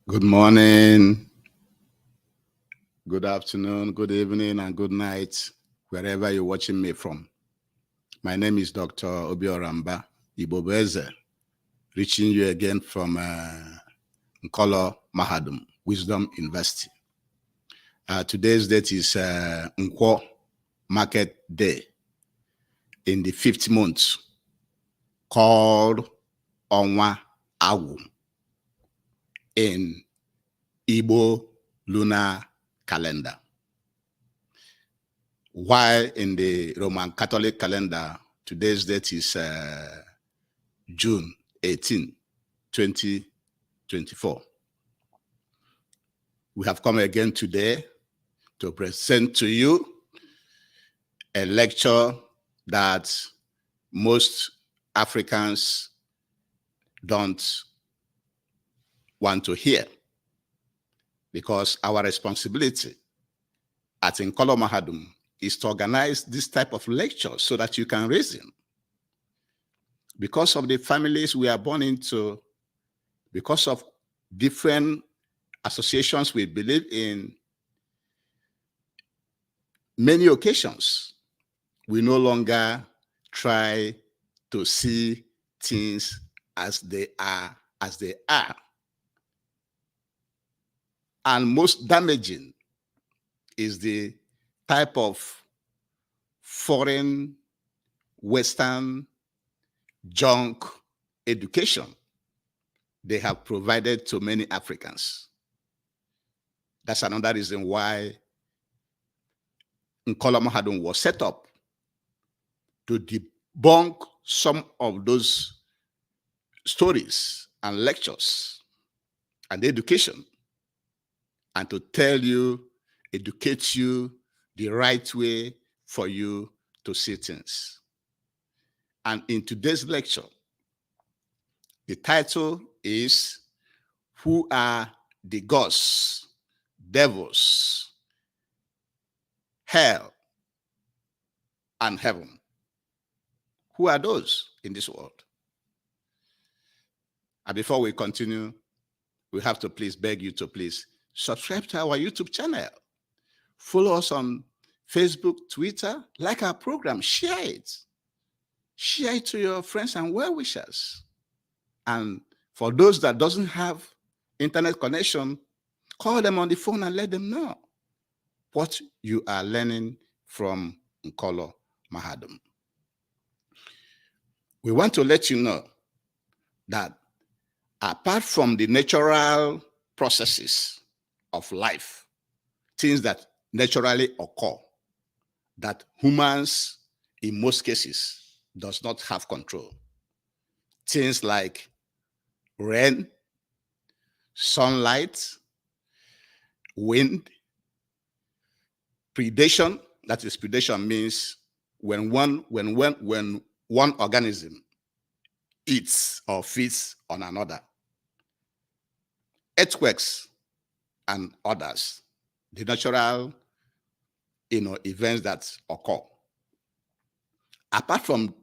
Good morning, good afternoon, good evening, and good night, wherever you're watching me from. My name is Dr. Obioramba Ibobeze, reaching you again from Nkolo Mahadum, Wisdom University. Today's date is Nkwo Market Day in the 5th month, called Onwa Awu in Igbo lunar calendar. While in the Roman Catholic calendar, today's date is June 18, 2024. We have come again today to present to you a lecture that most Africans don't want to hear, because our responsibility at Nkolo Mahadum is to organize this type of lecture so that you can reason. Because of the families we are born into, because of different associations we believe in, many occasions, we no longer try to see things as they are. And most damaging is the type of foreign Western junk education they have provided to many Africans. That's another reason why Nkolo Mahadum was set up, to debunk some of those stories and lectures and education, and to tell you, educate you the right way for you to see things. And in today's lecture, the title is Who Are the Gods, Devils, Hell, and Heaven? Who are those in this world? And before we continue, we have to please beg you to please subscribe to our YouTube channel. Follow us on Facebook, Twitter, like our program, share it. Share it to your friends and well-wishers. And for those that doesn't have internet connection, call them on the phone and let them know what you are learning from Nkolo Mahadum. We want to let you know that apart from the natural processes of life, things that naturally occur, that humans, in most cases, does not have control. Things like rain, sunlight, wind, predation. That is, predation means when one organism eats or feeds on another. Earthquakes and others, the natural events that occur. Apart from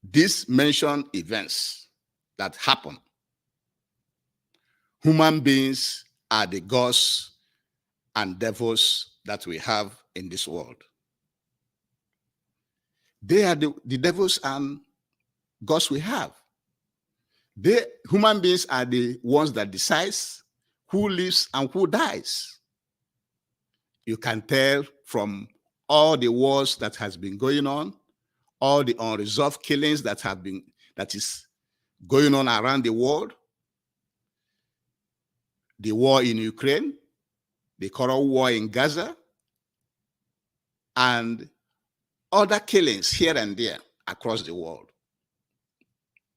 these mentioned events that happen, human beings are the gods and devils that we have in this world. They are the devils and gods we have. Human beings are the ones that decide who lives and who dies. You can tell from all the wars that has been going on, all the unresolved killings that is going on around the world, the war in Ukraine, the current war in Gaza, and other killings here and there across the world.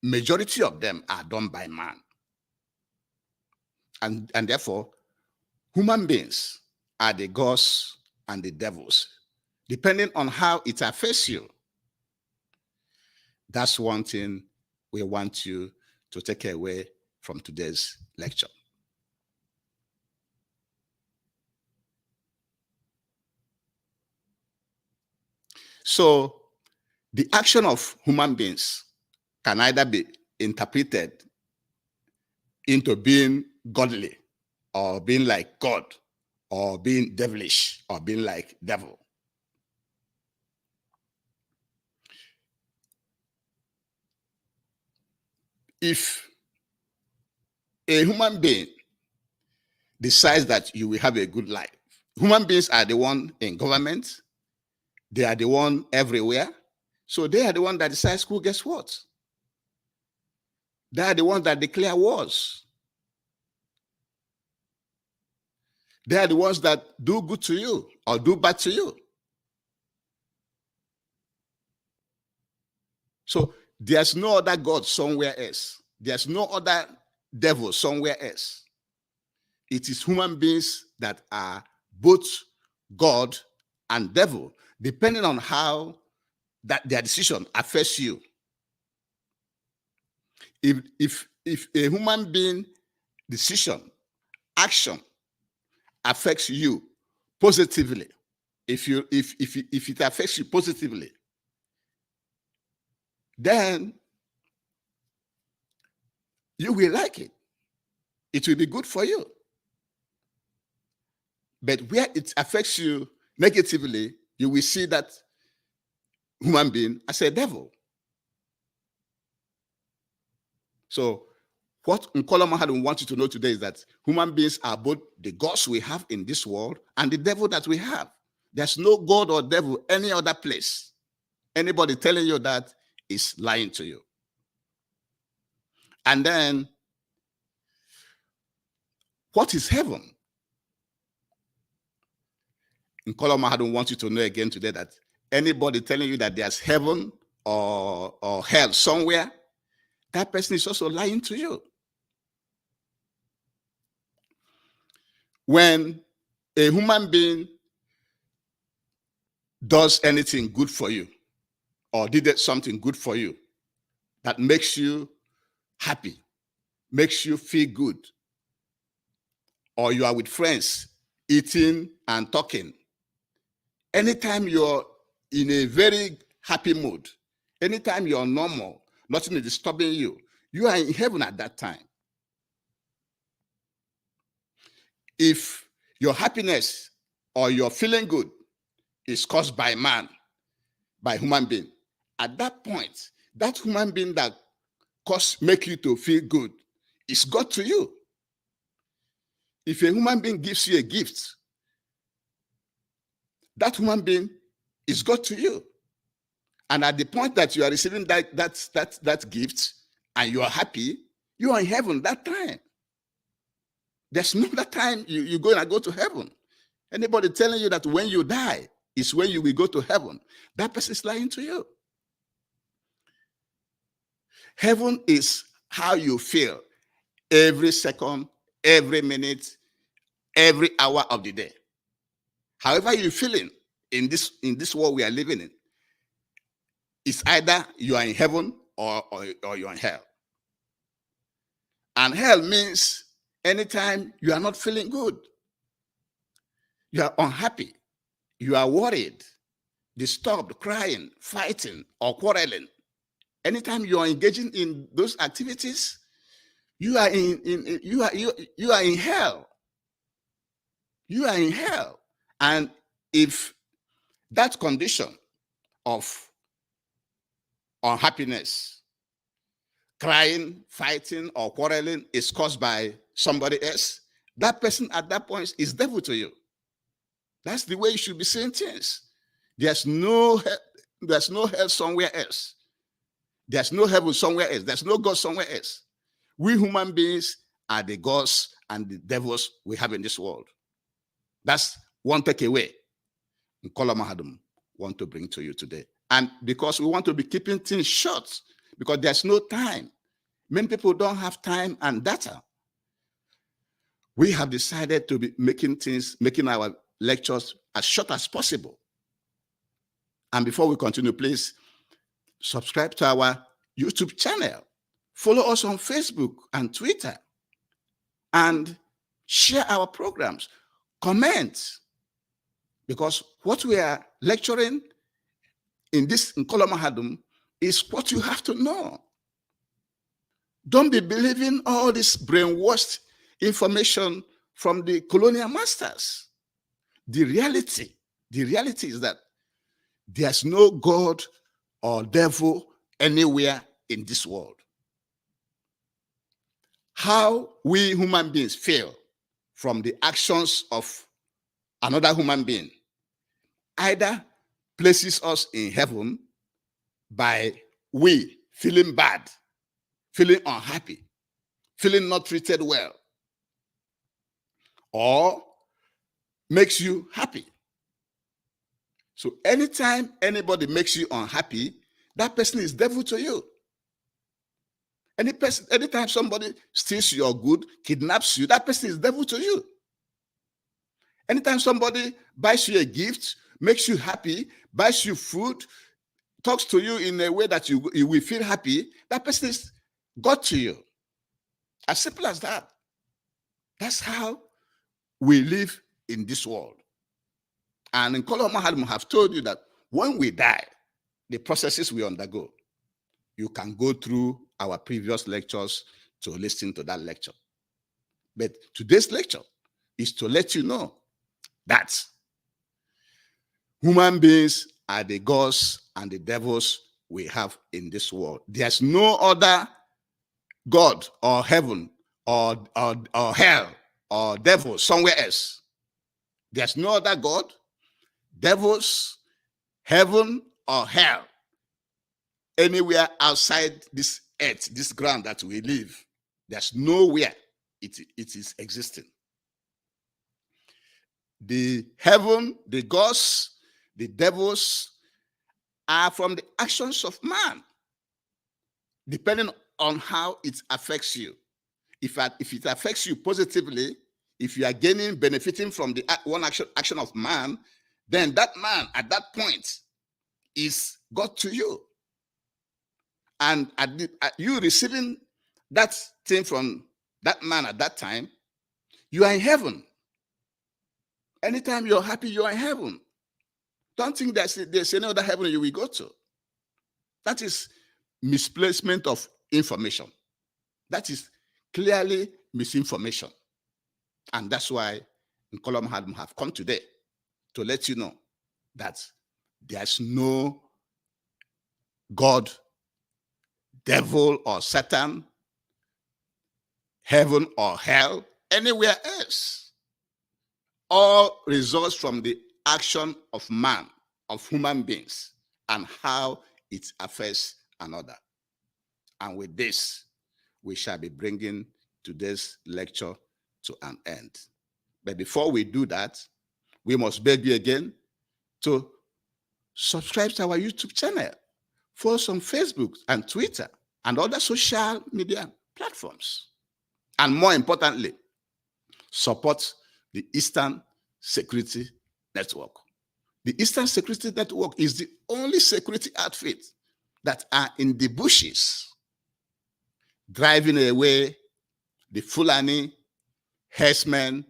Majority of them are done by man. And therefore, human beings are the gods and the devils, depending on how it affects you. That's one thing we want you to take away from today's lecture. So, the action of human beings can either be interpreted into being godly or being like God, or being devilish, or being like devil. If a human being decides that you will have a good life, human beings are the one in government, they are the one everywhere, so they are the one that decides who gets what. They are the ones that declare wars. They are the ones that do good to you or do bad to you. So there's no other God somewhere else. There's no other devil somewhere else. It is human beings that are both God and devil, depending on how that their decision affects you. If a human being decision, action affects you positively, if it affects you positively, then you will like it. It will be good for you. But where it affects you negatively, you will see that human being as a devil. So what Nkola Mahadum wants you to know today is that human beings are both the gods we have in this world and the devil that we have. There's no God or devil any other place. Anybody telling you that is lying to you. And then, what is heaven? Nkola Mahadum wants you to know again today that anybody telling you that there's heaven or hell somewhere, that person is also lying to you. When a human being does anything good for you or did something good for you that makes you happy, makes you feel good, or you are with friends eating and talking, anytime you're in a very happy mood, anytime you're normal, nothing is disturbing you, you are in heaven at that time. If your happiness or your feeling good is caused by man, by human being, at that point, that human being that make you to feel good is God to you. If a human being gives you a gift, that human being is God to you. And at the point that you are receiving that gift and you are happy, you are in heaven that time. There's no that time you're going to go to heaven. Anybody telling you that when you die is when you will go to heaven, that person is lying to you. Heaven is how you feel every second, every minute, every hour of the day. However you're feeling in this world we are living in, it's either you are in heaven or you're in hell. And hell means anytime you are not feeling good, you are unhappy, you are worried, disturbed, crying, fighting, or quarreling. Anytime you are engaging in those activities, you are you are in hell. You are in hell. And if that condition of unhappiness, crying, fighting, or quarreling is caused by somebody else, that person at that point is devil to you. That's the way you should be seeing things. There's no hell somewhere else. There's no heaven somewhere else. There's no God somewhere else. We human beings are the gods and the devils we have in this world. That's one takeaway Nkola Mahadum want to bring to you today. And because we want to be keeping things short, because there's no time. Many people don't have time and data. We have decided to be making our lectures as short as possible. And before we continue, please subscribe to our YouTube channel. Follow us on Facebook and Twitter. And share our programs. Comment. Because what we are lecturing in Nkola Mahadum is what you have to know. Don't be believing all this brainwashed information from the colonial masters. The reality is that there's no God or devil anywhere in this world. How we human beings feel from the actions of another human being either places us in heaven by we feeling bad, feeling unhappy, feeling not treated well, or makes you happy. So anytime anybody makes you unhappy, that person is devil to you. Anytime somebody steals your good, kidnaps you, that person is devil to you. Anytime somebody buys you a gift, makes you happy, buys you food, talks to you in a way that you will feel happy, that person is God to you. As simple as that. That's how we live in this world. And in Nkola Mahadum have told you that when we die, the processes we undergo, you can go through our previous lectures to listen to that lecture. But today's lecture is to let you know that human beings are the gods and the devils we have in this world. There's no other God or heaven or hell or devil somewhere else. There's no other God, devils, heaven, or hell anywhere outside this earth, this ground that we live. There's nowhere it is existing. The heaven, the gods, the devils are from the actions of man, depending on how it affects you. If it affects you positively, if you are benefiting from the one action of man, then that man at that point is God to you. And you receiving that thing from that man at that time, you are in heaven. Anytime you're happy, you are in heaven. Don't think there's any other heaven you will go to. That is misplacement of information. That is clearly misinformation. And that's why Nkola Mahadum have come today to let you know that there's no God, devil or Satan, heaven or hell, anywhere else. All results from the action of man, of human beings, and how it affects another. And with this, we shall be bringing today's lecture to an end. But before we do that, we must beg you again to subscribe to our YouTube channel, follow us on Facebook and Twitter and other social media platforms. And more importantly, support the Eastern Security Network. The Eastern Security Network is the only security outfit that are in the bushes, driving away the Fulani, herdsmen,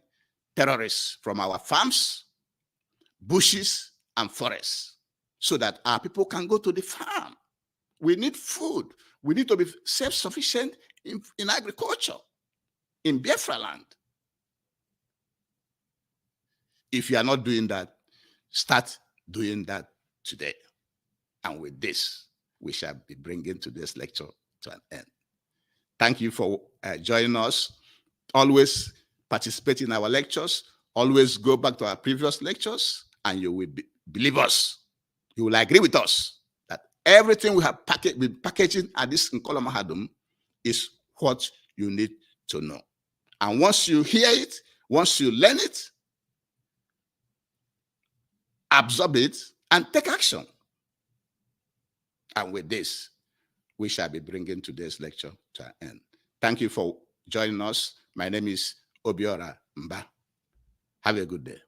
terrorists from our farms, bushes, and forests, so that our people can go to the farm. We need food. We need to be self-sufficient in agriculture, in Biafra land. If you are not doing that, start doing that today. And with this, we shall be bringing today's lecture to an end. Thank you for joining us. Always participate in our lectures. Always go back to our previous lectures, and you will believe us. You will agree with us that everything we have been packaging at this Nkola Mahadum is what you need to know. And once you hear it, once you learn it, absorb it, and take action. And with this, we shall be bringing today's lecture to an end. Thank you for joining us. My name is Obiora Mba. Have a good day.